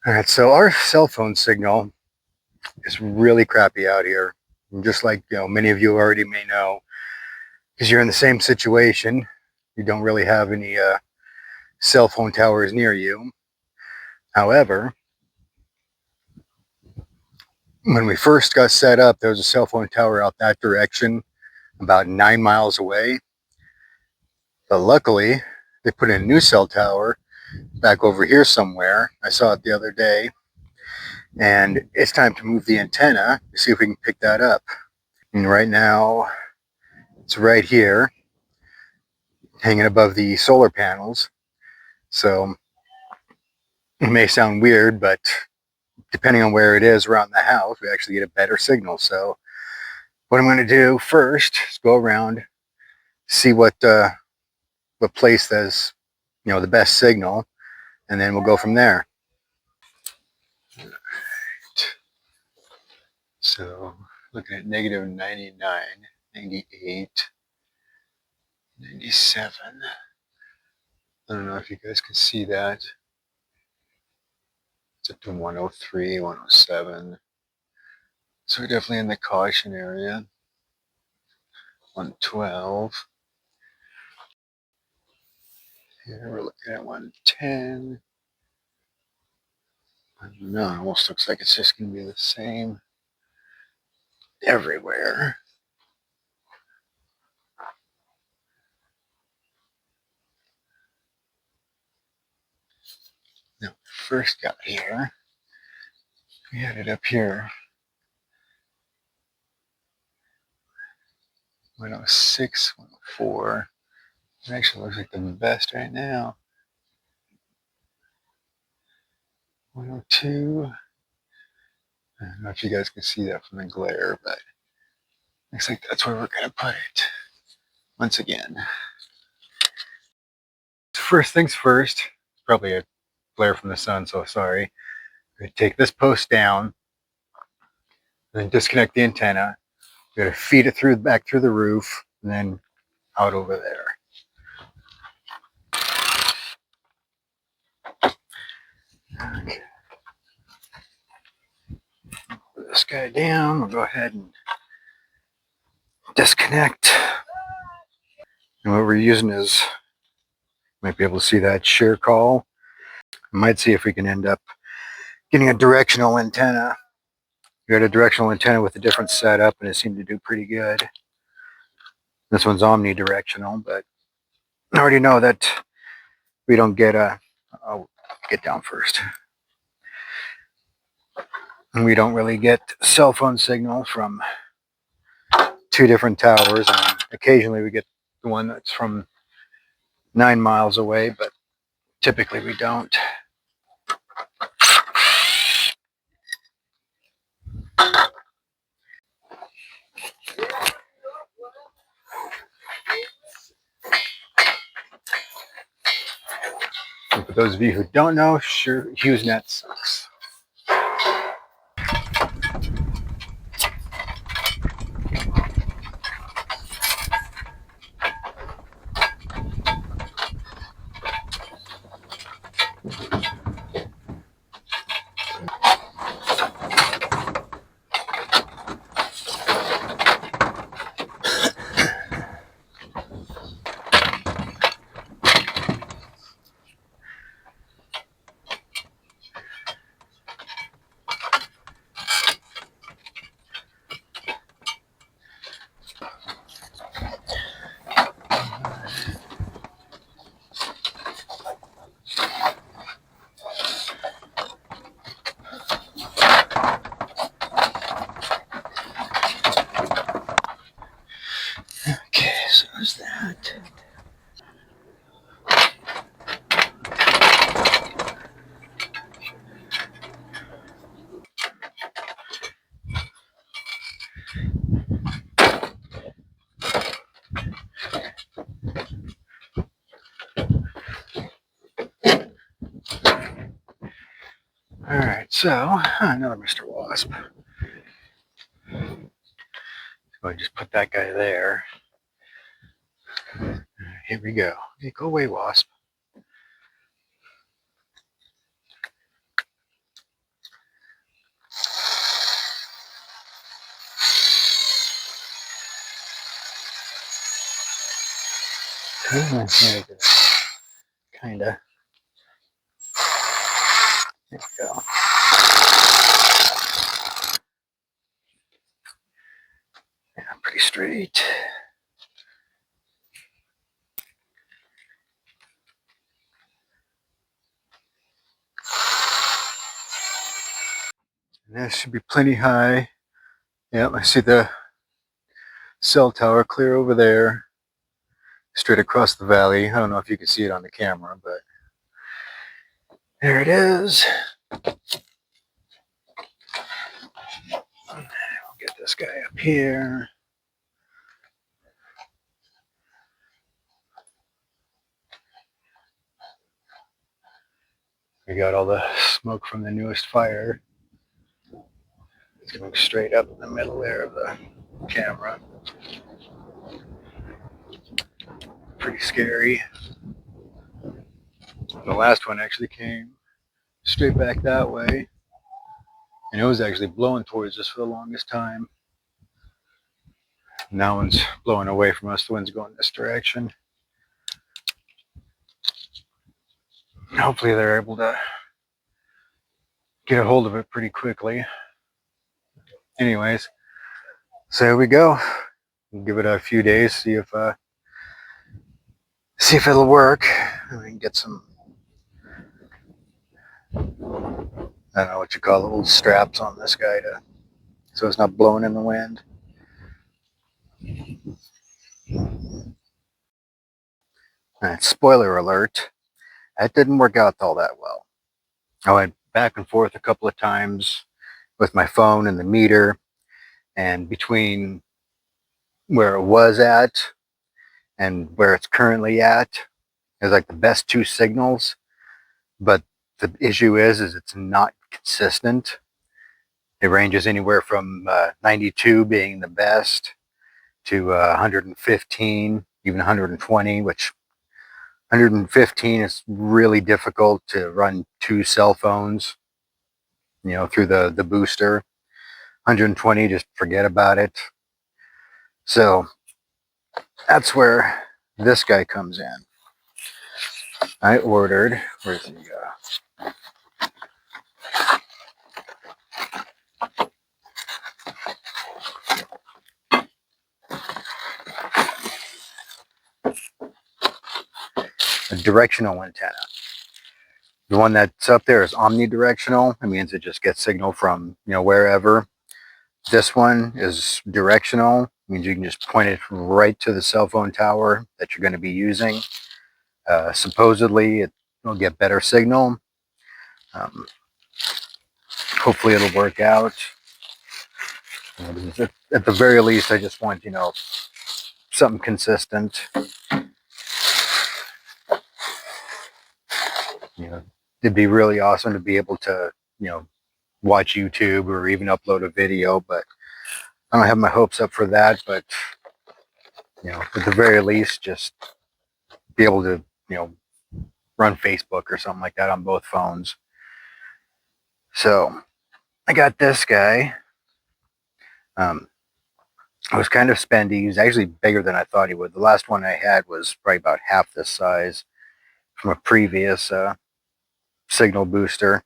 All right, so our cell phone signal is really crappy out here. And just like many of you already may know, because you're in the same situation, you don't really have any cell phone towers near you. However, when we first got set up, there was a cell phone tower out that direction, about 9 miles away. But luckily, they put in a new cell tower back over here somewhere. I saw it the other day, and it's time to move the antenna to see if we can pick that up. And right now, it's right here, hanging above the solar panels. So it may sound weird, but depending on where it is around the house, we actually get a better signal. So what I'm going to do first is go around, see what place has the best signal, and then we'll go from there. So looking at negative 99, 98, 97. I don't know if you guys can see that. It's up to 103, 107. So we're definitely in the caution area. 112. Here we're looking at 110. I don't know, it almost looks like it's just going to be the same everywhere. Now, first got here, we had it up here. 106, 104. It actually looks like the best right now. 102. I don't know if you guys can see that from the glare, but looks like that's where we're going to put it once again. First things first, probably a glare from the sun, so sorry. I'm going to take this post down, then disconnect the antenna. We're going to feed it back through the roof, and then out over there. Okay. Put this guy down. We'll go ahead and disconnect. And what we're using is, you might be able to see that Surecall. I might see if we can end up getting a directional antenna. We got a directional antenna with a different setup, and it seemed to do pretty good. This one's omnidirectional, but I already know that we don't get I'll get down first. And we don't really get cell phone signal from two different towers. And occasionally we get the one that's from 9 miles away, but typically we don't. And for those of you who don't know, sure, HughesNet sucks. Okay, so there's that. All right, so another Mr. Wasp. So I just put that guy there. Here we go. Hey, go away, Wasp. Kinda. There we go. Yeah, pretty straight. And that should be plenty high. Yep, I see the cell tower clear over there, straight across the valley. I don't know if you can see it on the camera, but there it is. I'll get this guy up here. We got all the smoke from the newest fire. It's going straight up in the middle there of the camera. Pretty scary. The last one actually came straight back that way, and it was actually blowing towards us for the longest time. Now one's blowing away from us. The wind's going this direction. Hopefully they're able to get a hold of it pretty quickly. Anyways, so here we go. We'll give it a few days, see if it'll work. We can get some, I don't know what you call it, little straps on this guy so it's not blowing in the wind. Alright, spoiler alert, that didn't work out all that well. I went back and forth a couple of times with my phone and the meter, and between where it was at and where it's currently at is like the best two signals, but the issue is it's not consistent. It ranges anywhere from 92 being the best to 115, even 120, which 115 is really difficult to run two cell phones, through the booster. 120, just forget about it. So that's where this guy comes in. I ordered, where's he go? A directional antenna. The one that's up there is omnidirectional. That means it just gets signal from, wherever. This one is directional. It means you can just point it right to the cell phone tower that you're going to be using. Supposedly, it will get better signal. Hopefully, it'll work out. At the very least, I just want, something consistent. It'd be really awesome to be able to, watch YouTube or even upload a video, but I don't have my hopes up for that. But, at the very least, just be able to, run Facebook or something like that on both phones. So I got this guy. I was kind of spendy. He's actually bigger than I thought he would. The last one I had was probably about half this size from a previous signal booster.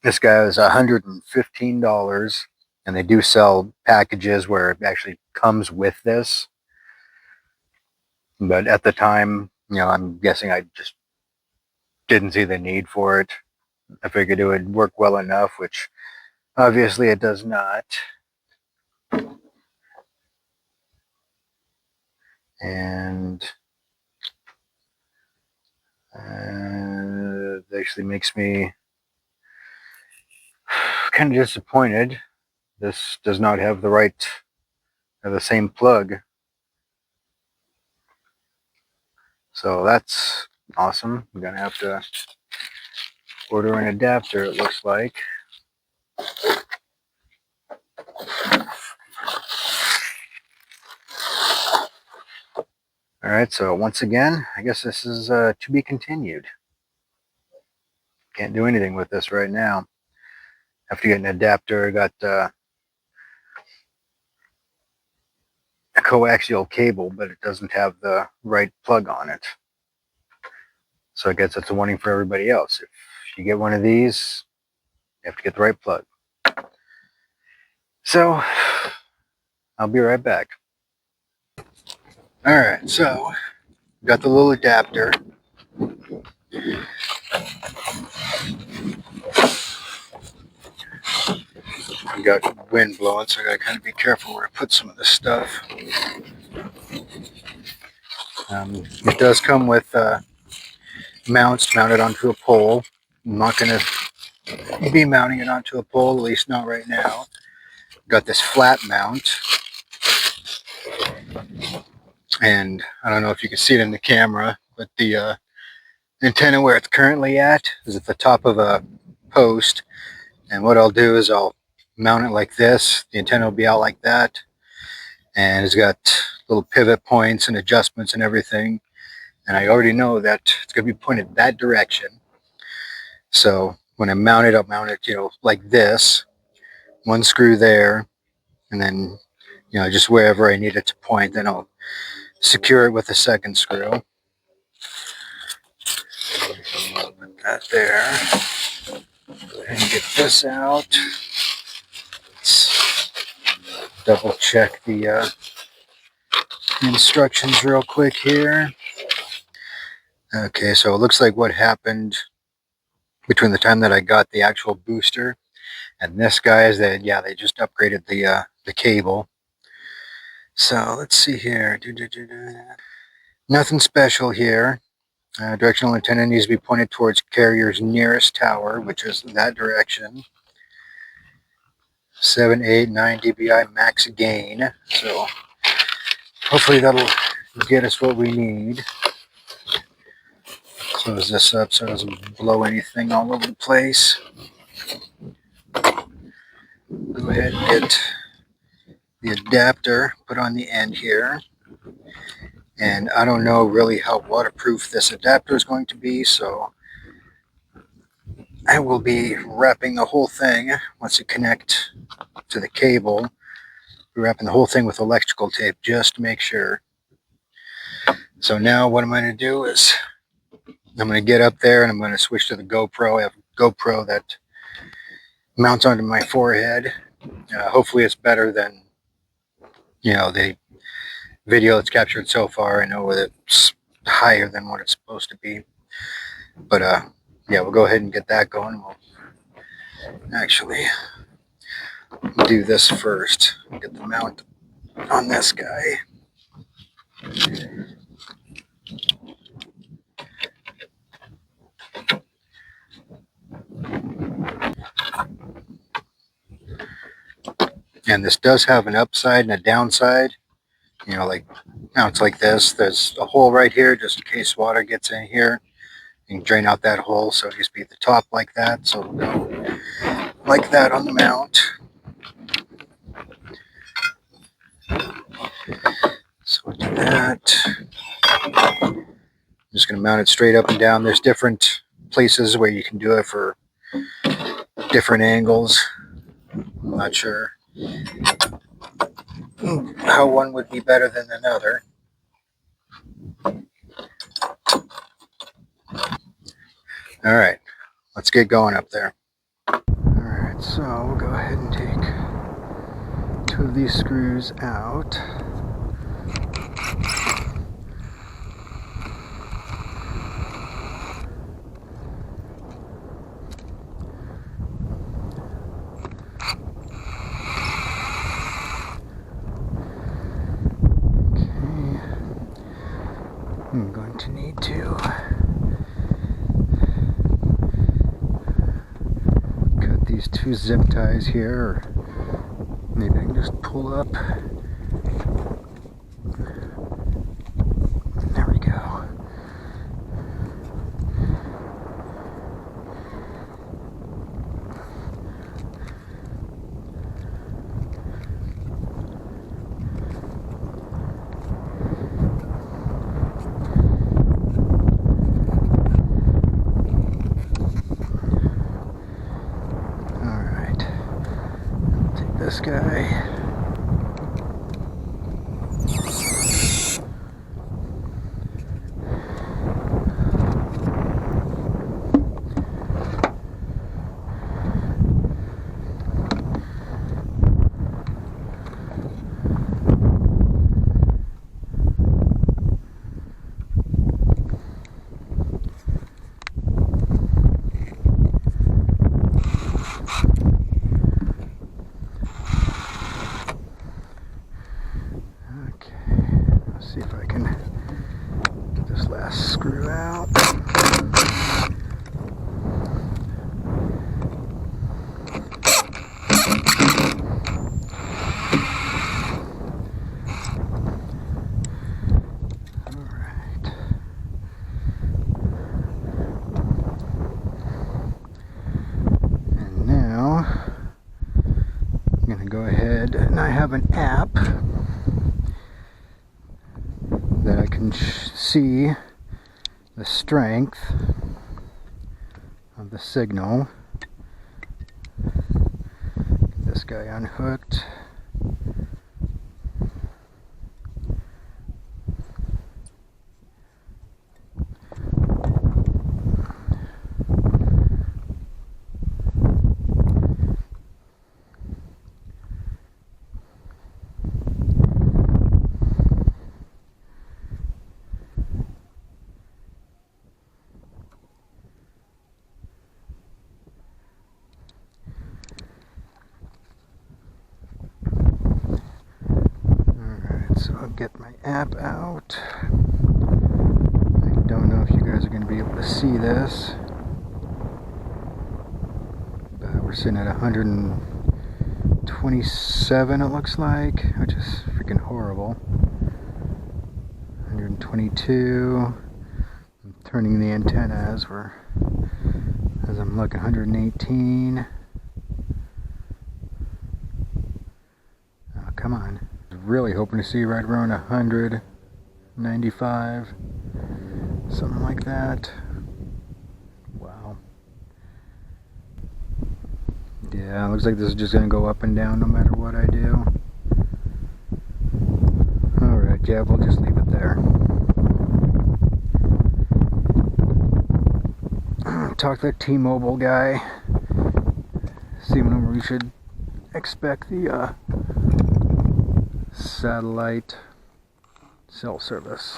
This guy is $115, and they do sell packages where it actually comes with this. But at the time, I'm guessing I just didn't see the need for it. I figured it would work well enough, which obviously it does not. And it actually makes me kind of disappointed. This does not have the right or the same plug. So that's awesome. I'm gonna have to order an adapter, it looks like. All right, so once again, I guess this is to be continued. Can't do anything with this right now. Have to get an adapter. I got a coaxial cable, but it doesn't have the right plug on it. So I guess that's a warning for everybody else. If you get one of these, you have to get the right plug. So I'll be right back. Alright, so got the little adapter. I got wind blowing, so I gotta kind of be careful where I put some of this stuff. It does come with mounts mounted onto a pole. I'm not gonna be mounting it onto a pole, at least not right now. Got this flat mount, and I don't know if you can see it in the camera, but the antenna where it's currently at is at the top of a post, and what I'll do is I'll mount it like this. The antenna will be out like that, and it's got little pivot points and adjustments and everything, and I already know that it's going to be pointed that direction. So when I mount it, I'll mount it, like this, one screw there, and then just wherever I need it to point, then I'll secure it with a second screw. Put that there. Go ahead and get this out. Let's double check the instructions real quick here. Okay, so it looks like what happened between the time that I got the actual booster and this guy is that, yeah, they just upgraded the cable. So let's see here. Nothing special here. Directional antenna needs to be pointed towards carrier's nearest tower, which is that direction. 7, 8, 9 dBi max gain. So hopefully that'll get us what we need. Close this up so it doesn't blow anything all over the place. Go ahead and get the adapter put on the end here. And I don't know really how waterproof this adapter is going to be, so I will be wrapping the whole thing once it connects to the cable. We're wrapping the whole thing with electrical tape just to make sure. So now what I'm going to do is I'm going to get up there and I'm going to switch to the GoPro. I have a GoPro that mounts onto my forehead. Hopefully it's better than the video that's captured so far. I know it's higher than what it's supposed to be, but yeah, we'll go ahead and get that going. We'll actually do this first. Get the mount on this guy. And this does have an upside and a downside. Like mounts like this, there's a hole right here just in case water gets in here. You can drain out that hole, so it needs to be at the top like that. So it'll go like that on the mount. So we'll do that. I'm just going to mount it straight up and down. There's different places where you can do it for different angles. I'm not sure how one would be better than another. All right, let's get going up there. All right, so we'll go ahead and take 2 of these screws out. I'm going to need to cut these 2 zip ties here, or maybe I can just pull up. There we go. This guy. I have an app that I can see the strength of the signal. Get this guy unhooked. So I'll get my app out. I don't know if you guys are going to be able to see this, but we're sitting at 127 it looks like, which is freaking horrible. 122. I'm turning the antenna as I'm looking. 118. Oh, come on. Really hoping to see right around 195, something like that. Wow. Yeah, looks like this is just gonna go up and down no matter what I do. Alright, yeah, we'll just leave it there. Talk to the T-Mobile guy, see when we should expect the satellite cell service.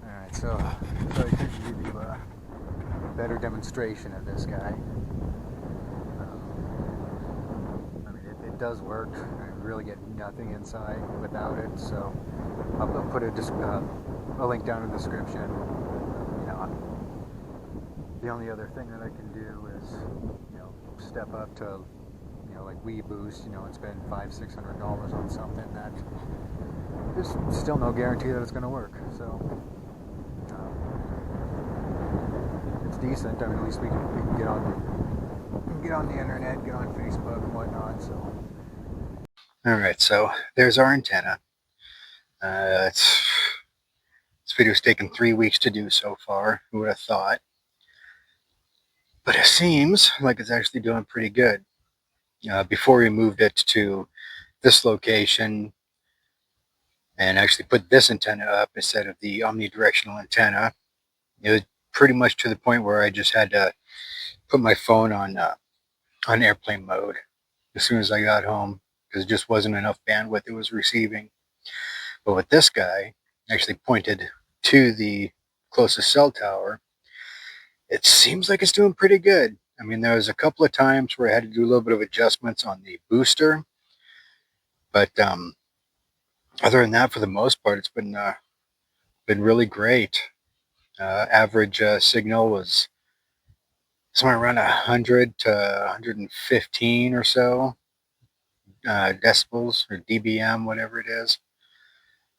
Alright, so I could give you a better demonstration of this guy. I mean, it does work. I really get nothing inside without it, so I'll put a link down in the description. You know, the only other thing that I can do is, you know, step up to, you know, like WeBoost, you know, and spend $500-600 on something that there's still no guarantee that it's going to work. So it's decent. I mean, at least we can get on the internet, get on Facebook and whatnot. So, all right, so there's our antenna. This video's taken 3 weeks to do so far. Who would have thought? But it seems like it's actually doing pretty good. Before we moved it to this location and actually put this antenna up instead of the omnidirectional antenna, it was pretty much to the point where I just had to put my phone on airplane mode as soon as I got home, because it just wasn't enough bandwidth it was receiving. But with this guy, actually pointed to the closest cell tower, it seems like it's doing pretty good. I mean, there was a couple of times where I had to do a little bit of adjustments on the booster, but other than that, for the most part, it's been really great. Average signal was somewhere around 100 to 115 or so decibels or dBm, whatever it is.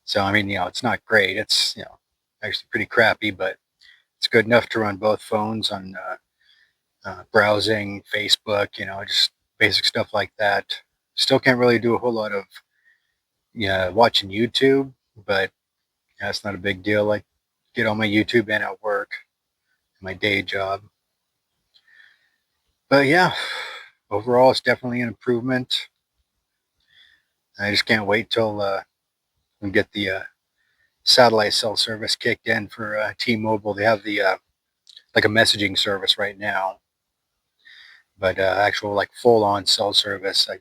So I mean, you know, it's not great. It's, you know, actually pretty crappy, but it's good enough to run both phones on browsing, Facebook, you know, just basic stuff like that. Still can't really do a whole lot of watching YouTube, but that's not a big deal. I get all my YouTube in at work, my day job. But yeah, overall, it's definitely an improvement. I just can't wait till we get the satellite cell service kicked in for T-Mobile. They have the like a messaging service right now, but actual like full-on cell service, I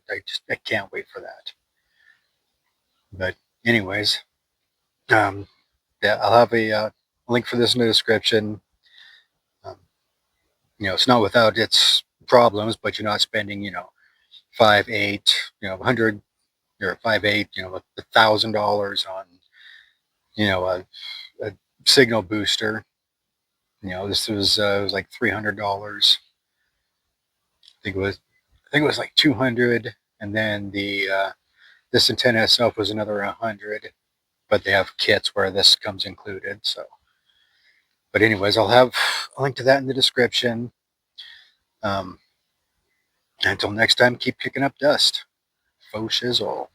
can't wait for that. But anyways, yeah, I'll have a link for this in the description. You know, it's not without its problems, but you're not spending, you know, 5, 8, you know, 100 or 5, 8, you know, $1,000 on, you know, a signal booster. You know, this was it was like $300. I think it was like 200, and then the this antenna itself was another 100. but they have kits where this comes included. So, but anyways, I'll have a link to that in the description. Until next time, keep kicking up dust. Faux shizzle.